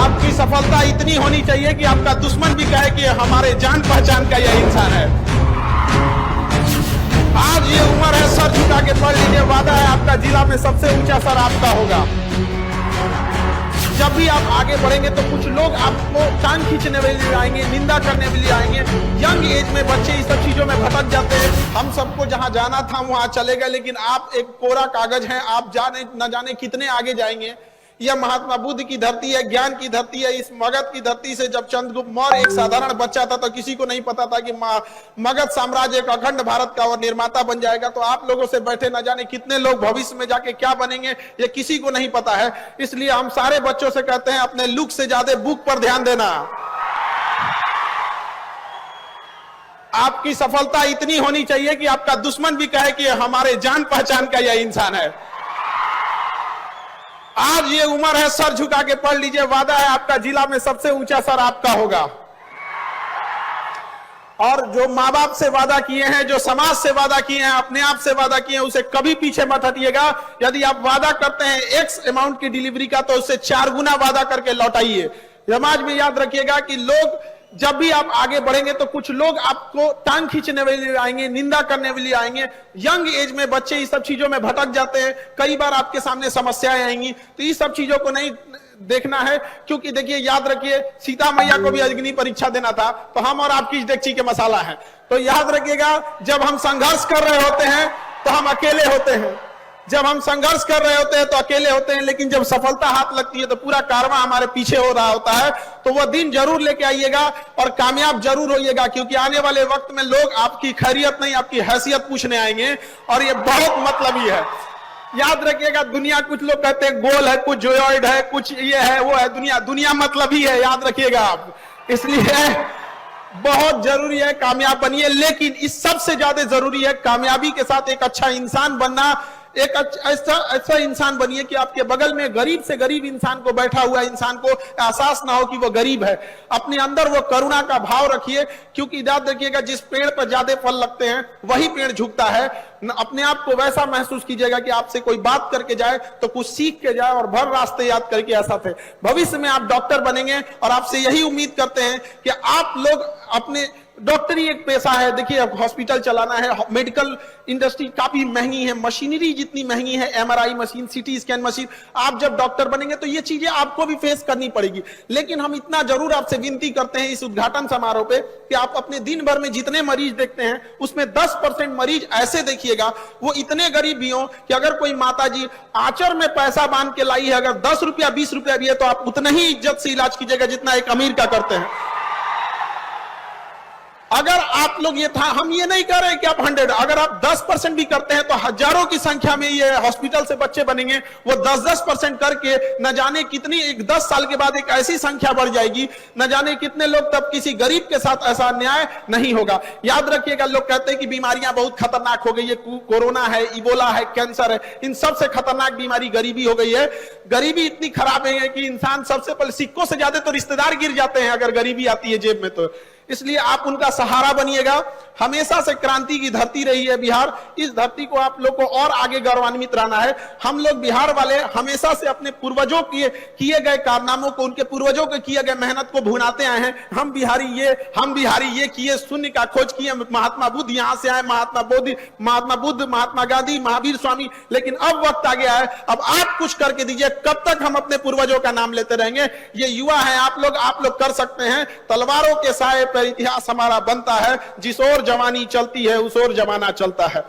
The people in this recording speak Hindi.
आपकी सफलता इतनी होनी चाहिए कि आपका दुश्मन भी कहे कि हमारे जान पहचान का यह इंसान है। आज ये उम्र है, सर झुका के पढ़ लीजिए। वादा है आपका जिला में सबसे ऊंचा सर आपका होगा। जब भी आप आगे बढ़ेंगे तो कुछ लोग आपको टांग खींचने के लिए आएंगे, निंदा करने के लिए आएंगे। यंग एज में बच्चे इस सब चीजों में भटक जाते हैं। हम सबको जहां जाना था वहां चले गए, लेकिन आप एक कोरा कागज हैं। आप जाने न जाने कितने आगे जाएंगे। यह महात्मा बुद्ध की धरती है, ज्ञान की धरती है। इस मगध की धरती से जब चंद्रगुप्त मौर्य एक साधारण बच्चा था तो किसी को नहीं पता था कि मगध साम्राज्य एक अखंड भारत का और निर्माता बन जाएगा। तो आप लोगों से बैठे न जाने कितने लोग भविष्य में जाके क्या बनेंगे ये किसी को नहीं पता है। इसलिए हम सारे बच्चों से कहते हैं अपने लुक से ज्यादा बुक पर ध्यान देना। आपकी सफलता इतनी होनी चाहिए कि आपका दुश्मन भी कहे कि हमारे जान पहचान का यह इंसान है। आज ये उम्र है, सर झुका के पढ़ लीजिए। वादा है आपका जिला में सबसे ऊंचा सर आपका होगा। और जो माँ बाप से वादा किए हैं, जो समाज से वादा किए हैं, अपने आप से वादा किए हैं, उसे कभी पीछे मत हटिएगा। यदि आप वादा करते हैं एक्स अमाउंट की डिलीवरी का तो उससे 4 गुना वादा करके लौटाइए। समाज में याद रखिएगा कि लोग जब भी आप आगे बढ़ेंगे तो कुछ लोग आपको टांग खींचने के लिए आएंगे, निंदा करने के लिए आएंगे। यंग एज में बच्चे इस सब चीजों में भटक जाते हैं। कई बार आपके सामने समस्याएं आएंगी, तो इस सब चीजों को नहीं देखना है। क्योंकि देखिए, याद रखिए, सीता मैया को भी अग्नि परीक्षा देना था, तो हम और आपकी डेगची के मसाला है। तो याद रखिएगा, जब हम संघर्ष कर रहे होते हैं तो हम अकेले होते हैं। जब हम संघर्ष कर रहे होते हैं तो अकेले होते हैं, लेकिन जब सफलता हाथ लगती है तो पूरा कारवां हमारे पीछे हो रहा होता है। तो वह दिन जरूर लेके आइएगा और कामयाब जरूर होइएगा। क्योंकि आने वाले वक्त में लोग आपकी खैरियत नहीं, आपकी हैसियत पूछने आएंगे, और ये बहुत मतलबी है। याद रखिएगा, दुनिया, कुछ लोग कहते हैं गोल है, कुछ जोयॉइड है, कुछ ये है वो है। दुनिया मतलबी है, याद रखिएगा आप। इसलिए बहुत जरूरी है कामयाब बनिए, लेकिन इस सबसे ज्यादा जरूरी है कामयाबी के साथ एक अच्छा इंसान बनना। एक ऐसा इंसान बनिए कि आपके बगल में गरीब से गरीब इंसान को, बैठा हुआ इंसान को एहसास ना हो कि वो गरीब है। अपने अंदर वो करुणा का भाव रखिए। क्योंकि याद रखिएगा, जिस पेड़ पर ज्यादा फल लगते हैं वही पेड़ झुकता है। अपने आप को वैसा महसूस कीजिएगा कि आपसे कोई बात करके जाए तो कुछ सीख के जाए और भर रास्ते याद करके ऐसा थे। भविष्य में आप डॉक्टर बनेंगे और आपसे यही उम्मीद करते हैं कि आप लोग अपने, डॉक्टरी एक पेशा है। देखिए, हॉस्पिटल चलाना है, मेडिकल इंडस्ट्री काफी महंगी है, मशीनरी जितनी महंगी है, MRI machine, CT scan machine. आप जब डॉक्टर बनेंगे तो ये चीजें आपको भी फेस करनी पड़ेगी। लेकिन हम इतना जरूर आपसे विनती करते हैं इस उद्घाटन समारोह पे कि आप अपने दिन भर में जितने मरीज देखते हैं उसमें 10% मरीज ऐसे देखिएगा, वो इतने गरीब भी हो कि अगर कोई माता जी आंचर में पैसा बांध के लाई है, अगर 10 रुपया 20 रुपया भी है, तो आप उतना ही इज्जत से इलाज कीजिएगा जितना एक अमीर का करते हैं। अगर आप लोग ये था, हम ये नहीं कह रहे कि आप 100, अगर आप 10% भी करते हैं तो हजारों की संख्या में ये हॉस्पिटल से बच्चे बनेंगे। वो 10% करके न जाने कितनी, 10 साल के बाद एक ऐसी संख्या बढ़ जाएगी, न जाने कितने लोग, तब किसी गरीब के साथ ऐसा अन्याय नहीं होगा। याद रखिएगा, लोग कहते हैं कि बीमारियां बहुत खतरनाक हो गई है, कोरोना है, इबोला है, कैंसर है, इन सबसे खतरनाक बीमारी गरीबी हो गई है। गरीबी इतनी खराब है कि इंसान सबसे पहले, सिक्कों से ज्यादा तो रिश्तेदार गिर जाते हैं अगर गरीबी आती है जेब में। तो इसलिए आप उनका सहारा बनिएगा। हमेशा से क्रांति की धरती रही है बिहार। इस धरती को आप लोग को और आगे गौरवान्वित रहना है। हम लोग बिहार वाले हमेशा से अपने पूर्वजों के किए गए कारनामों को, उनके पूर्वजों के किए गए मेहनत को भुनाते आए हैं। हम बिहारी ये किए, शून्य का खोज किए। महात्मा बुद्ध यहाँ से आए, महात्मा बुद्ध, महात्मा गांधी, महावीर स्वामी। लेकिन अब वक्त आ गया है, अब आप कुछ करके दीजिए। कब तक हम अपने पूर्वजों का नाम लेते रहेंगे? ये युवा है आप लोग कर सकते हैं। तलवारों के साए पर इतिहास हमारा बनता है। जिस ओर जवानी चलती है उस ओर जमाना चलता है।